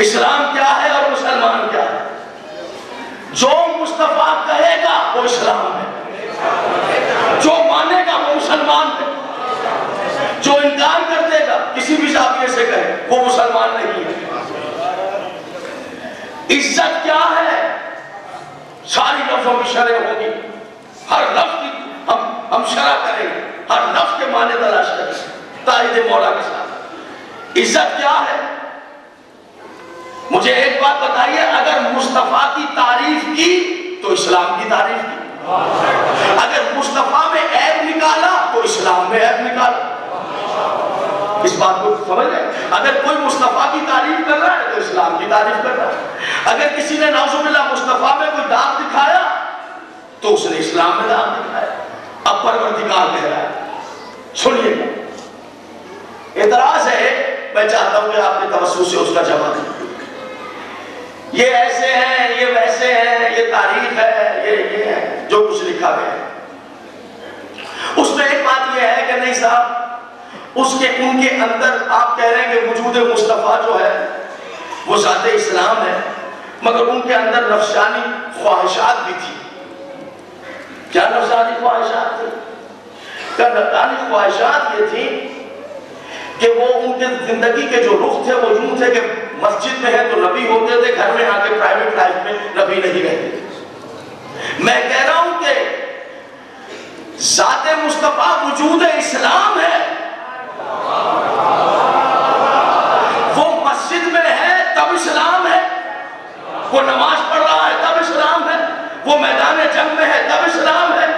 इस्लाम क्या है और मुसलमान क्या है। जो मुस्तफा कहेगा वो इस्लाम है, जो मानेगा वो मुसलमान है, जो इनकार कर देगा किसी भी जाविये से कहे वो मुसलमान नहीं है। इज्जत क्या है, सारी लफ्जों की शरह होगी, हर लफ्ज की हम शरह करेंगे, हर लफ्ज के माने तलाश करेंगे ताईद मौला के साथ। इज्जत क्या है, मुझे एक बात बताइए, अगर मुस्तफा की तारीफ की तो इस्लाम की तारीफ की, अगर मुस्तफा में ऐब निकाला तो इस्लाम में ऐब निकाला। इस बात को समझ रहे? अगर कोई मुस्तफा की तारीफ कर रहा है तो इस्लाम की तारीफ कर रहा है। अगर किसी ने नाउजुबिल्लाह मुस्तफा में कोई दाग दिखाया तो उसने इस्लाम में दाग दिखाया। अब परवरदिगार कह रहा है, सुनिएगा, इतराज है, मैं चाहता हूं कि आपके तवज्जुह से उसका जवाब दें। ये ऐसे हैं, ये वैसे हैं, ये तारीख है, ये है जो कुछ लिखा गया है। उसमें एक बात ये है कि नहीं साहब, उसके उनके अंदर आप कह रहे हैं कि वजूद मुस्तफा जो है वो ज़ाते इस्लाम है, मगर उनके अंदर नफ्सानी ख्वाहिशात भी थी। क्या नफ्सानी ख्वाहिशात थी? क्या नफ्सानी ख्वाहिशात ये थी कि वो उनके जिंदगी के जो रुख थे वो यूं थे कि मस्जिद में है तो नबी होते थे, घर में आके प्राइवेट लाइफ में नबी नहीं रहते। मैं कह रहा हूं कि ज़ाते मुस्तफा वजूद इस्लाम है, वो मस्जिद में है तब इस्लाम है, वो नमाज पढ़ रहा है तब इस्लाम है, वो मैदान जंग में है तब इस्लाम है,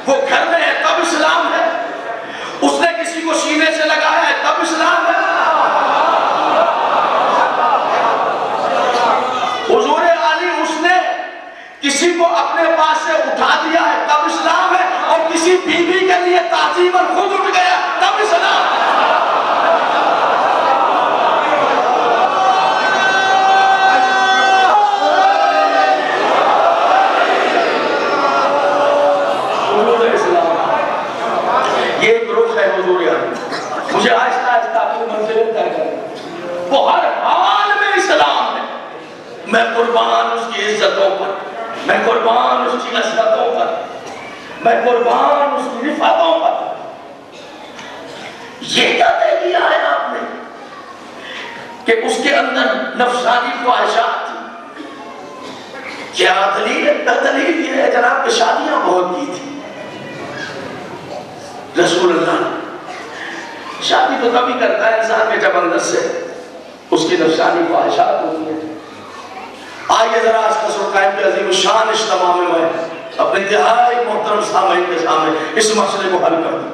वो घर में है तब इस्लाम है, उसने किसी को सीने से लगाया है तब इस्लाम है। हुजूर आली उसने किसी को अपने पास से उठा दिया है तब इस्लाम है, और किसी बीवी के लिए ताजीमन खुद उठ गया तब इस्लाम है। मुझे आहिस्ता आहिस्ता अपनी मंजिलें तय करनी, वो हर हाल में इस्लाम है। मैं कुर्बान उसकी इज्जतों पर, मैं कुर्बान उसकी नस्बतों पर, मैं कुर्बान उसकी रिफातों पर। ये क्या तय किया है आपने कि उसके अंदर नफ्सानी ख्वाहिशात थी? क्या दलील? दलील ये है जनाब कि शादियां बहुत की थी रसूलुल्लाह ने। शादी तो तभी करता है इंसान के जब अंदर से उसकी नफ्सानी ख्वाहिशात होती है। आइए जरा आज कसर कायम के अजीम शान इज्तिमा में मैं अपने इंतहाई मोहतरम सामईन के सामने इस मसले को हल कर दूं।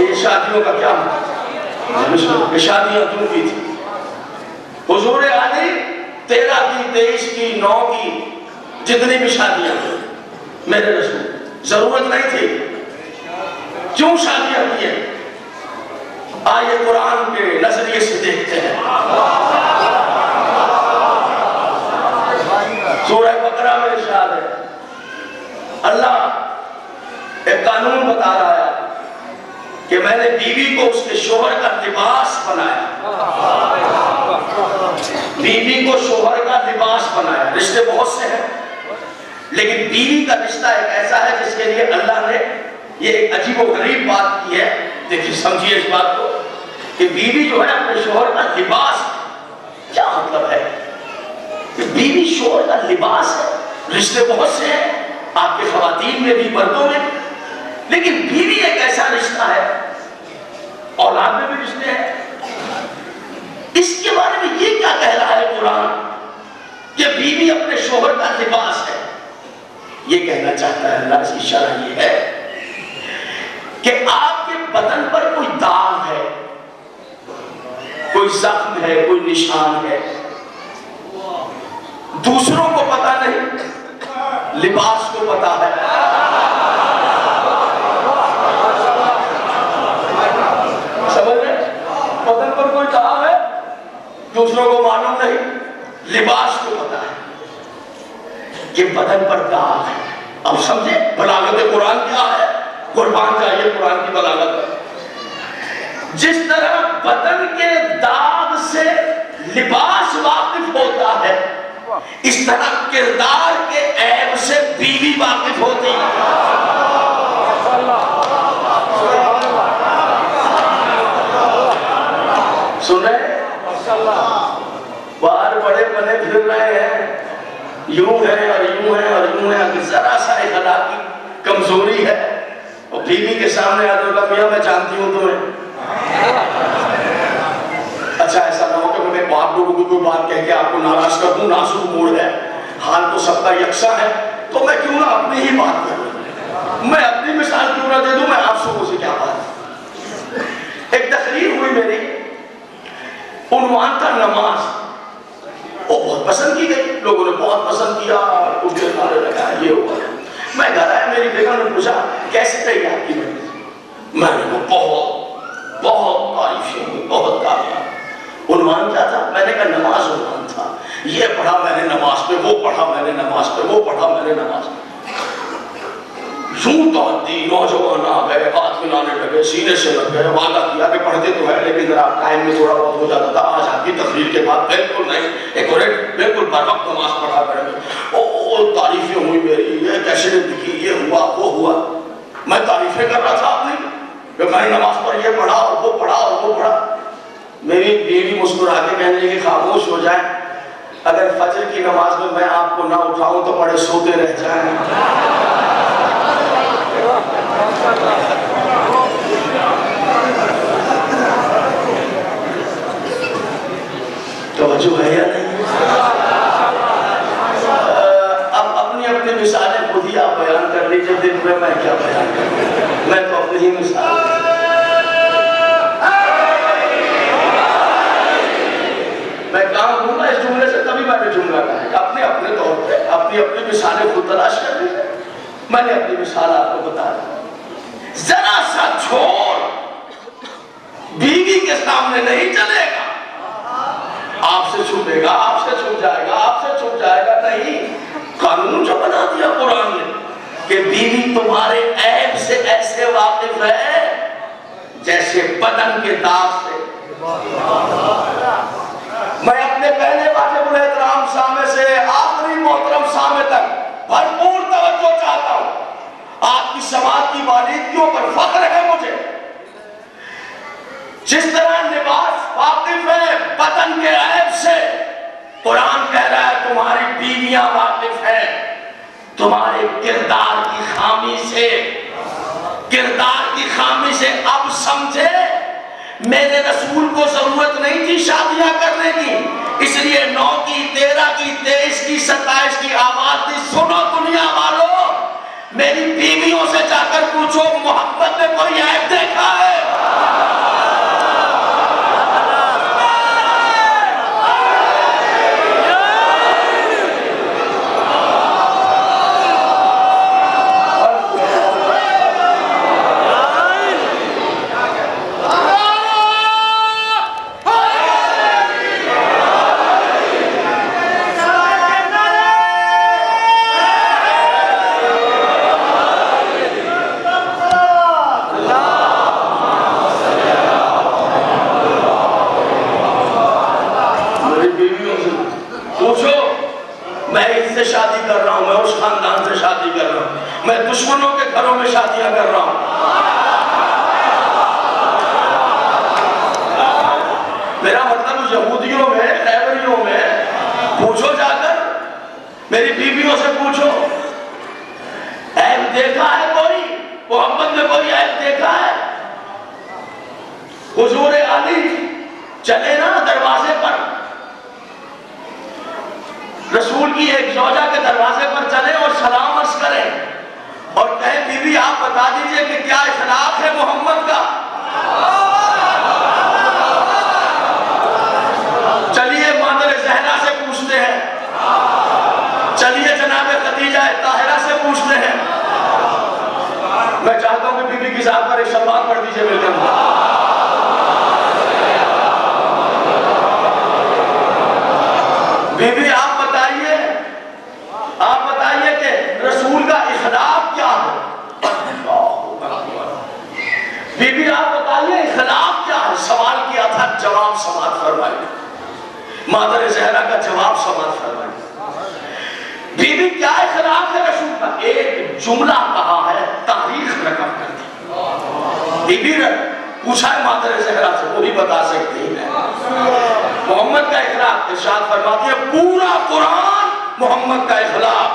ये शादियों का क्या मतलब? ये शादियां क्यों की थी? हुजूर आली 13 की, 23 की, 9 की, जितनी भी शादियां मेरे रसूल, जरूरत नहीं थी, क्यों शादियां की है? आइए कुरान के नजरिए से देखते हैं। सूरह बकरा में इरशाद है, अल्लाह एक कानून बता रहा है कि मैंने बीवी को उसके शोहर का लिबास बनाया, बीवी को शोहर का लिबास बनाया। रिश्ते बहुत से हैं, लेकिन बीवी का रिश्ता एक ऐसा है जिसके लिए अल्लाह ने ये एक अजीब और गरीब बात की है। देखिए, समझिए इस बात को कि बीवी जो है अपने शोहर का लिबास, क्या मतलब है कि बीवी शोहर का लिबास है? रिश्ते बहुत से हैं, आपके खवातीन में भी, मर्दों में, लेकिन बीवी एक ऐसा रिश्ता है, औलाद में भी रिश्ते हैं। इसके बारे में ये क्या कह रहा है कुरान कि बीवी अपने शोहर का लिबास है? ये कहना चाहता है अल्लाह, इसकी शरह ये है कि आपके बदन पर कोई दाग है, कोई जख्म है, कोई निशान है, दूसरों को पता नहीं, लिबास को पता है। समझ रहे? बदन पर कोई दाग है, दूसरों को मालूम नहीं, लिबास को पता है कि बदन पर दाग है। अब समझे बलागत कुरान क्या है? कुर्बान जाइए कुरान की बलागत। जिस तरह बदन के दाग से लिबास वाकिफ होता है, इस तरह किरदार के ऐब से बीवी वाकिफ होती है। सुने, बाहर बड़े बने फिर रहे हैं, यूं है और यूं है और यूं है, अगर जरा सा अखलाकी कमजोरी है और बीवी के सामने आदमी मियां मैं जानती हूं तुम्हें, अच्छा ऐसा ना हो कि मैं आप लोगों को कोई बात कह के आपको नाराज कर दूं, नासुक मूड है, हाल तो सबका यकसा है, तो मैं क्यों ना अपनी ही बात करूं, मैं अपनी मिसाल क्यों ना दे दूं, मैं आप लोगों से क्या बात। एक तकरीर हुई मेरी, उन्वान था नमाज, वो बहुत पसंद की गई, लोगों ने बहुत पसंद किया, उनके नारे लगाया, ये हुआ। मैं घर आया, मेरी बेगम ने पूछा कैसे रही आपकी मैंने बहुत बहुत तारीफें हुई, बहुत तारीफ। उन्वान क्या था? मैंने कहा नमाज उन्वान था, ये पढ़ा मैंने नमाज पे, वो पढ़ा मैंने नमाज पे, वो पढ़ा मैंने नमाज पे। यूं तो नौजवान आ गए, हाथ मिलाने लगे, सीने से लग गए, वादा किया कि पढ़ते तो है लेकिन जरा टाइम में थोड़ा बहुत हो जाता था, आज आपकी तकरीर के बाद बिल्कुल नहीं, एक बिल्कुल बर वक्त नमाज पढ़ा करेंगे। ओ तारीफें हुई मेरी, ये कैसे दिखी, ये हुआ वो हुआ, मैं तारीफें कर रहा था अपनी कि मैंने नमाज पर ये पढ़ा और वो पढ़ा और वो पढ़ा। मेरी बीवी मुस्कुरा के कहने लगी खामोश हो जाए, अगर फजर की नमाज में मैं आपको ना उठाऊं तो बड़े सोते रह जाएं। तवज्जो है या नहीं? अब अपनी अपनी मिसालें खुद ही आप बयान कर लीजिए, दिन में मैं क्या बयान करूं, मैं तो अपनी ही मिसाल। मैं काम दूंगा इस जुमले से, तभी मैंने जुमला कहा, अपने अपने तौर पे अपनी अपनी मिसालें खुद तलाश कर लीजिए। मैंने अपनी मिसाल आपको बता दी, जरा सा छोड़ बीवी के सामने नहीं चलेगा, आपसे छुपेगा, आपसे छुप जाएगा, आपसे छुप जाएगा, नहीं। कानून जो बना दिया कुरान ने कि बीवी तुम्हारे ऐब से ऐसे वाकिफ है जैसे बदन के दाग से। मैं अपने पहले वाजिबुल एहतराम सामे से आखिरी मोहतरम सामे तक भरपूर तवज्जो चाहता हूं। आपकी समाज की वालिदियों पर फख्र है मुझे। जिस तरह लिबास वाकिफ है बदन के ऐब से, कुरान कह रहा है तुम्हारी बीवियां वाकिफ है तुम्हारे किरदार की खामी से। किरदार की खामी से अब समझे मेरे रसूल को जरूरत नहीं थी शादियां करने की, इसलिए 9 की 13 की 23 की 27 की आवाज दी, सुनो दुनिया वालों, मेरी बीवियों से जाकर पूछो मोहब्बत में कोई ऐब देखा है? शादी कर रहा हूं, मैं उस खानदान से शादी कर रहा हूं, मैं दुश्मनों के घरों में शादियां कर रहा हूं। मेरा मतलब यहूदियों में, खैबरियों में पूछो जाकर, मेरी बीवियों से पूछो ऐब देखा है कोई, मोहब्बत में कोई ऐब देखा है? हुजूर अली चले ना दरवाजे पर, रसूल की एक जौजा के दरवाजे पर चले और सलाम अर्ज करें और कहे बीवी आप बता दीजिए कि क्या इखलाक है मोहम्मद का। चलिए मादर ज़हरा से पूछते हैं, चलिए जनाब खदीजा ताहिरा से पूछते हैं। मैं चाहता हूं कि बीबी की जात पर एक सलवात पढ़ दीजिए मेरे अंदर। बीबी आप बताइए कि रसूल का इखलाक क्या है? मादर ज़हरा का जवाब समाज फरमाए, बीबी क्या खिलाफ है रसूल का? एक जुमला कहा है, तारीख रकम कर दी। बीबी पूछा है मादर ज़हरा से, वो भी बता सकती है। मोहम्मद का इखलाक, इरशाद फरमाती है पूरा कुरान मोहम्मद का इखलाक।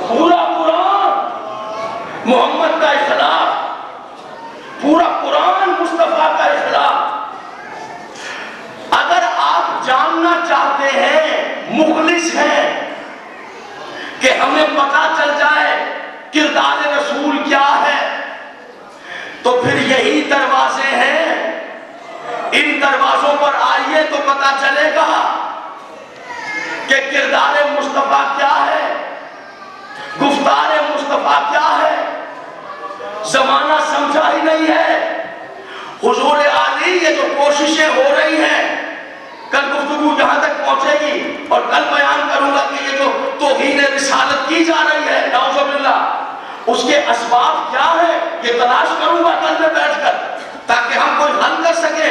पूरा कुरान मोहम्मद का इखलाक, पूरा कुरान मुस्तफा का इखलाक। अगर आप जानना चाहते हैं, मुखलिस हैं, कि हमें पता चल जाए किरदार रसूल क्या है, तो फिर यही दरवाजे हैं। इन दरवाजों पर आइए तो पता चलेगा कि किरदार मुस्तफा क्या है, गुफ्तार मुस्तफा क्या है। जमाना समझा ही नहीं है। हुजूर आली ये जो कोशिशें हो रही हैं, कल गुफ्तगू जहां तक पहुंचेगी और कल बयान करूंगा कि ये जो तौहीन रिसालत की जा रही है, नाउज़ुबिल्लाह, उसके असबाब क्या है, ये तलाश करूंगा कल में बैठकर, ताकि हम कोई हल कर सके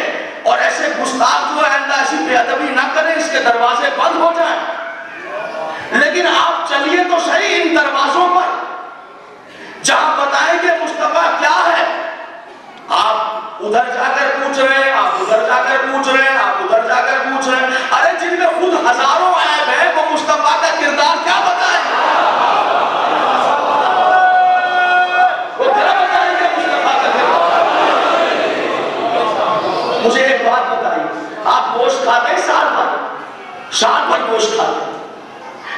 और ऐसे गुस्ताख जो है ऐसी बेअदबी ना करें, इसके दरवाजे बंद हो जाएं। लेकिन आप चलिए तो सही इन दरवाजों पर, जहां बताएंगे मुस्तफा क्या है। आप उधर जाकर पूछ रहे हैं, आप उधर जाकर पूछ रहे हैं, आप उधर जाकर पूछ रहे हैं। अरे जिनमें खुद हजारों ऐब है, वो मुस्तफा का किरदार क्या बताए? वो क्या बताएंगे मुस्तफा का किरदार? मुझे एक बात बताइए, आप गोश्त खाते हैं साल भर गोश्त खाते हैं?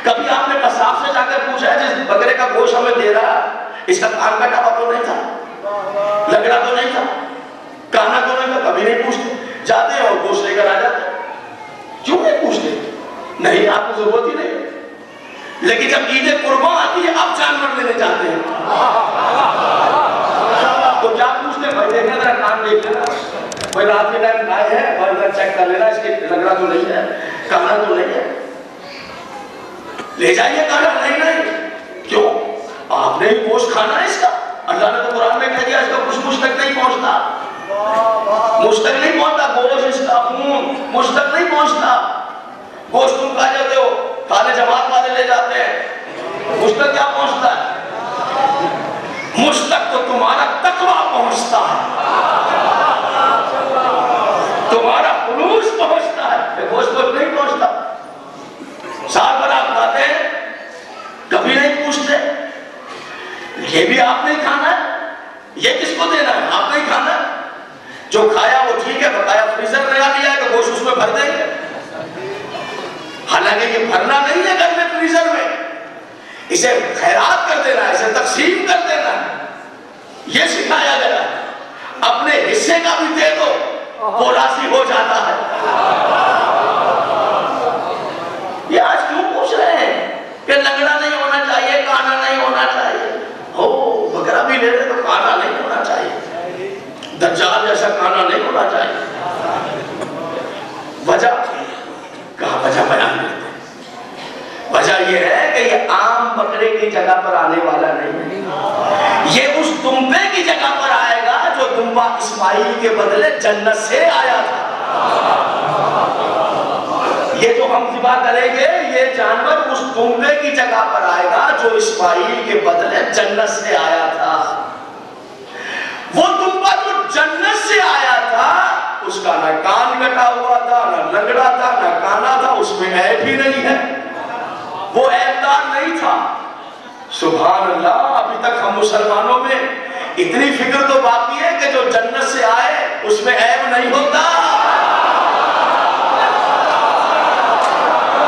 कभी आपने कसाब से जाकर पूछा है जिस बकरे का गोश्त हमें दे रहा है, इसका कान कटा हुआ तो नहीं था, लगड़ा तो नहीं था, काना तो नहीं था? कभी नहीं पूछते, जाते हैं और गोश्त लेकर आ जाते हैं। क्यों नहीं पूछते? नहीं, आपको जरूरत ही नहीं। लेकिन जब ईद कुर्बान आती है, अब जानवर लेने जाते हैं, तो क्या पूछते हैं? भाई देखना जरा, कान देख लेना, भाई रात के टाइम खाए हैं, और इधर चेक कर लेना, इसके लगड़ा तो नहीं है, काना तो नहीं है, ले जाइए काना। नहीं, क्यों? आपने ही गोश्त खाना है इसका। अल्लाह ने तो कुरान में कह दिया इसका कुछ मुझ तक नहीं पहुंचता, मुझ तक नहीं पहुंचता गोश्त, इसका खून मुझ तक नहीं पहुंचता। गोश्त तुम खा जाते हो, खाने जमात वाले ले जाते हैं, मुझ तक क्या पहुंचता है? मुझ तक तो तुम्हारा तकवा पहुंचता है, तुम्हारा खुलूस पहुंचता है, गोश्त तक नहीं पहुंचता। साल भर आप खाते हैं, कभी नहीं पूछते ये भी आपने ही खाना है, ये किसको देना है? आपने ही खाना है। जो खाया वो ठीक है, बकाया फ्रीजर लगा दिया है तो गोश्त उसमें भर देंगे। हालांकि ये भरना नहीं है घर में, फ्रीजर में, इसे खैरात कर देना है, इसे तकसीम कर देना है, ये सिखाया गया है। अपने हिस्से का भी दे दो, वो राशि हो जाता है। ये आज क्यों पूछ रहे हैं कि लगड़ा नहीं होना चाहिए, काना नहीं होना चाहिए? हो, बकरा भी ले रहे तो काना नहीं होना चाहिए, दज्जाल जैसा काना नहीं होना चाहिए। वजह कहा, वजह बयान करते हैं। वजह यह है कि ये आम बकरे की जगह पर आने वाला नहीं है, ये उस दुम्बे की जगह पर आएगा जो दुम्बा इस्माइल के बदले जन्नत से आया था। ये जो हम ज़िबा करेंगे, ये जानवर उस दुम्बे की जगह पर आएगा जो इस्माइल के बदले जन्नत से आया था। वो दुम्बा जो जन्नत से आया था, उसका ना कान कटा हुआ था, ना लगड़ा था, ना काना था, उसमें ऐब भी नहीं है, वो ऐबदार नहीं था। सुभान अल्लाह, अभी तक हम मुसलमानों में इतनी फिक्र तो बाकी है कि जो जन्नत से आए उसमें ऐब नहीं होता,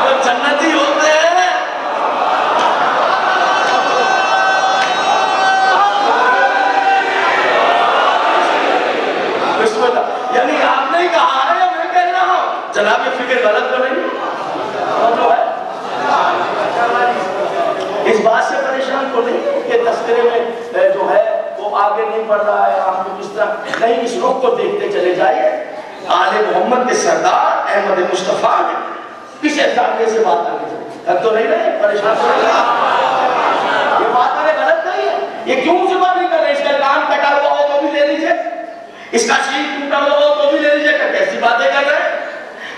जो जन्नती होते हैं। यानी आपने ही कहा है या मैं कह रहा हूं? जनाब ये फिक्र गलत तो नहीं है? इस बात से परेशान तो नहीं कि तस्करे में जो है वो आगे नहीं बढ़ रहा है, आपको किस तरह नहीं, इस रुख को देखते चले जाइए। आले मोहम्मद के सरदार अहमद मुस्तफा ने किस जाके से बात आगे चले, तो नहीं रहे, परेशान तो नहीं, ये बात आगे गलत नहीं है। इसका शीश टूटा हुआ हो तो भी ले लीजिएगा, कैसी बातें कर रहे हैं।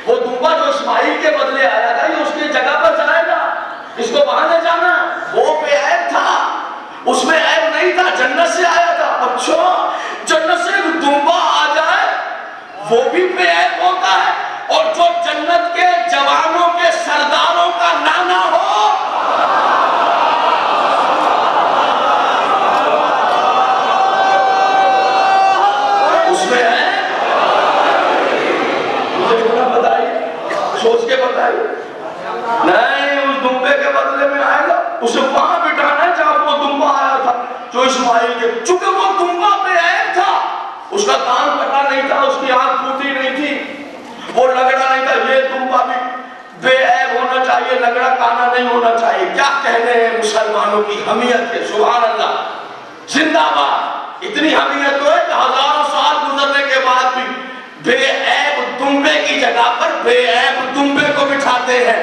वो दुम्बा जो इस्माइल के बदले आया था, ये उसकी जगह पर जाएगा, इसको वहां ले जाना। वो बेऐब था, उसमें ऐब नहीं था, जन्नत से आया था। अच्छा, जन्नत से दुम्बा आ जाए वो भी बेऐब होता है, और जो जन्नत के जवानों के सरदारों का नाना हो, उसमें है। मुझे थोड़ा बताइए, सोच के बताइए। नहीं, उस दुम्बे के बदले में आएगा, उसे वहां बिठाना है जहां वो दुम्बा आया था, जो इस्माइल के। चूंकि वो दुम्बा बेऐब था, उसका कान कटा नहीं था, उसकी आंख फूटी नहीं थी, वो लगड़ा नहीं था। ये दुम्बा भी बेऐब होना चाहिए, लगड़ा काना नहीं होना चाहिए। क्या कहने हैं मुसलमानों की हमीयत है, सुभान अल्लाह, जिंदाबाद। इतनी हमीयत तो है कि हजारों साल गुजरने के बाद भी बेऐब दुम्बे की जगह पर बेऐब दुम्बे को बिठाते हैं।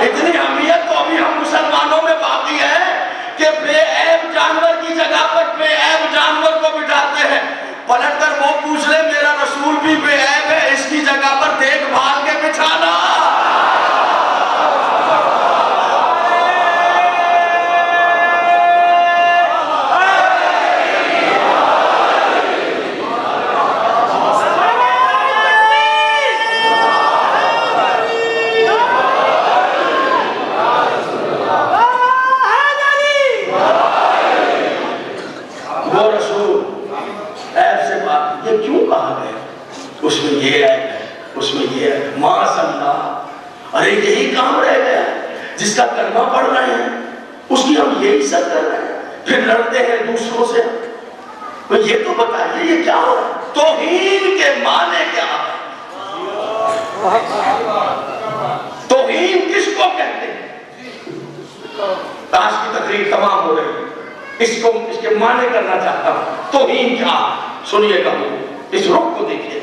इतनी हमीयत तो अभी हम मुसलमानों में बाकी है कि बेऐब जानवर की जगह पर बेऐब जानवर को बिठाते हैं। पलटकर वो पूछ ले, मेरा रसूल भी बेऐब है, इसकी जगह पर देखभाल के बिठाना। उसमें ये है, उसमें ये है, माशअल्लाह। अरे यही काम रह गया, जिसका कलमा पढ़ रहे हैं उसकी हम ये इज्जत कर रहे हैं, फिर लड़ते हैं दूसरों से। तो ये तो बताइए ये क्या हो रहा है? तौहीन के माने क्या? तौहीन किसको कहते हैं? आज की तकरीर तमाम हो रही है, इसको इसके माने करना चाहता हूं। तौहीन क्या? सुनिएगा, इस रुख को देखिए।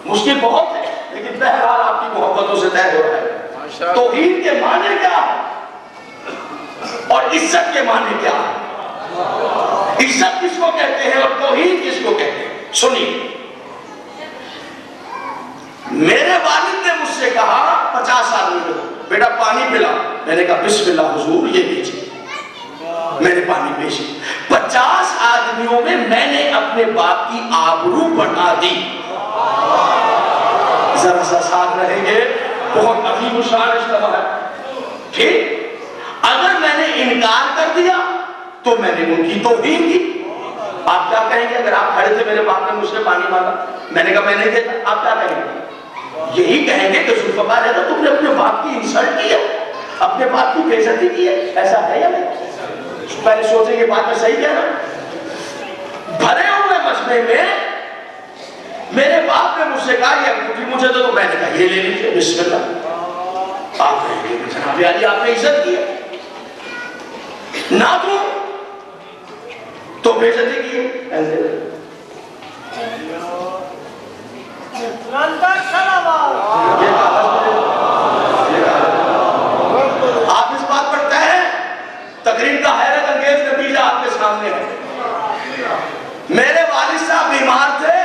मुश्किल बहुत है, लेकिन बहरहाल आपकी मोहब्बतों से तय हो रहा है। तौहीन के माने क्या है और इज्जत के माने क्या है? इज्जत किसको कहते हैं और तौहीन किसको कहते हैं? सुनिए, मेरे वालिद ने मुझसे कहा 50 आदमी को, बेटा पानी पिला। मैंने कहा बिस्मिल्लाह हुजूर, ये लीजिए। मैंने पानी पेश। 50 आदमियों में मैंने अपने बाप की आबरू बढ़ा दी। जरा सा साथ रहेंगे, बहुत अजीब शान इज्तिमा है। ठीक, अगर मैंने इनकार कर दिया तो मैंने उनकी तौहीन की। आप क्या कहेंगे? अगर आप खड़े थे, मेरे बाप ने मुझसे पानी मांगा, मैंने कहा मैं नहीं देता, आप क्या कहेंगे? यही कहेंगे कि जुल्फकार है, तो तुमने अपने बाप की इंसल्ट की है, अपने बाप की बेइज्जती की है। ऐसा है या नहीं? पहले सोचेंगे बात में सही कह रहा। भरे हुए मजमे में मेरे बाप ने मुझसे कहा ये अंगूठी मुझे दो, तो मैंने कहा ये ले लीजिए, बिस्मिल्लाह। आप कहेंगे जनाब यार आपने इज्जत की है, ना दूं तो बेइज्जती की है। आप इस बात पर तय हैं? तकरीर का हैरत अंगेज नतीजा आपके सामने है। मेरे वालिद साहब बीमार थे,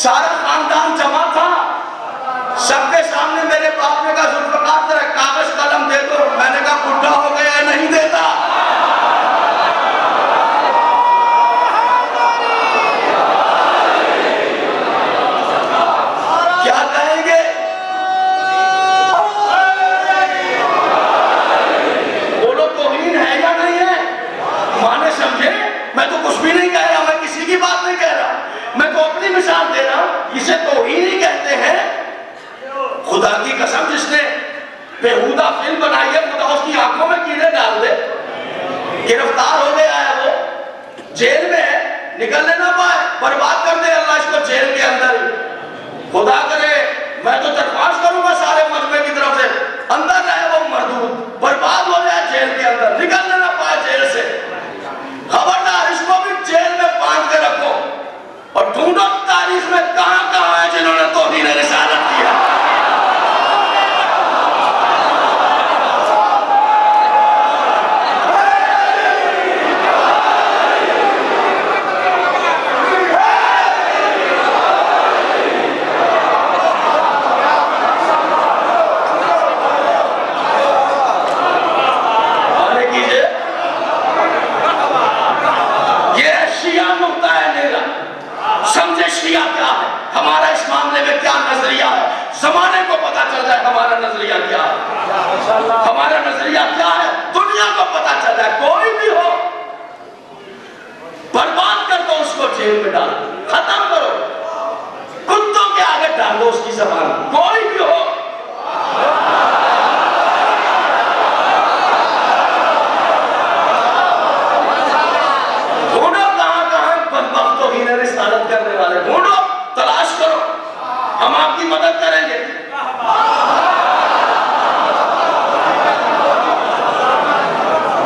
सारा खानदान जमा था, सबके सामने मेरे बाप ने कहा जुल्फकार तेरा कागज कलम दे दो। मैंने कहा बुढ़ा हो गया नहीं देता। क्या कहेंगे? बोलो तौहीन है या नहीं है? माने समझे, मैं तो कुछ भी नहीं कह रहा, मैं किसी की बात नहीं कह रहा, मैं तो अपनी मिसाल दे रहा हूं। इसे तौहीन ही कहते हैं। खुदा की कसम, जिसने बेहुदा फिल्म बनाई है, खुदा उसकी आंखों में कीड़े डाल दे। गिरफ्तार हो गया है, वो जेल में है, निकलने ना पाए, बर्बाद कर दे अल्लाह इसको जेल के अंदर ही। खुदा करे, मैं तो दरख्वास्त करूंगा सारे मजमे की तरफ से, अंदर रहे वो मरदूद, बर्बाद हो जाए जेल के अंदर, निकलने ना पाए जेल से। खबरदार, इसको भी जेल में बांध के रखो और ढूंढो तारीख में कहां है जिन्होंने तौहीन रिसालत किया। मदद करेंगे।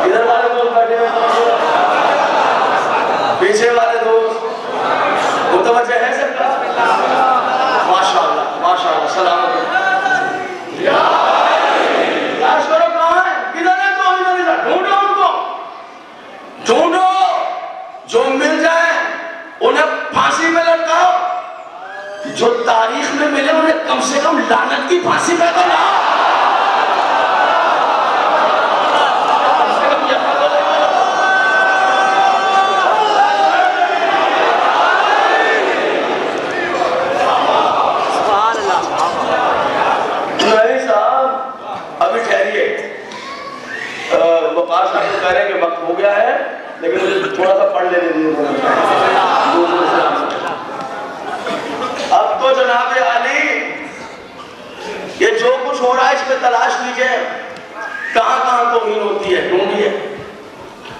इधर वाले दोस्त बैठे हैं, पीछे वाले दोस्त मुतवज्जे हैं सबका। माशाअल्लाह माशाअल्लाह, सलाम करो। कहाँ है, किधर है? तो ढूंढो उनको, ढूंढो, जो मिल जाए उन्हें फांसी में लटकाओ। जो तारीख में मिले उन्हें कम से कम लानत की फांसी पे तो लाओ। नहीं साहब, अभी ठहरिए। वकार साहब कह रहे हैं कि वक्त हो गया है, लेकिन मुझे थोड़ा सा पढ़ लेने दीजिए। अब तो जनाब अली, ये जो कुछ हो रहा है इस पे तलाश कीजिए, कहां कहां तौहीन होती है, ढूंढिए।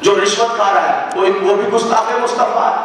जो रिश्वत खा रहा है वो भी गुस्ताखे मुस्तफा है।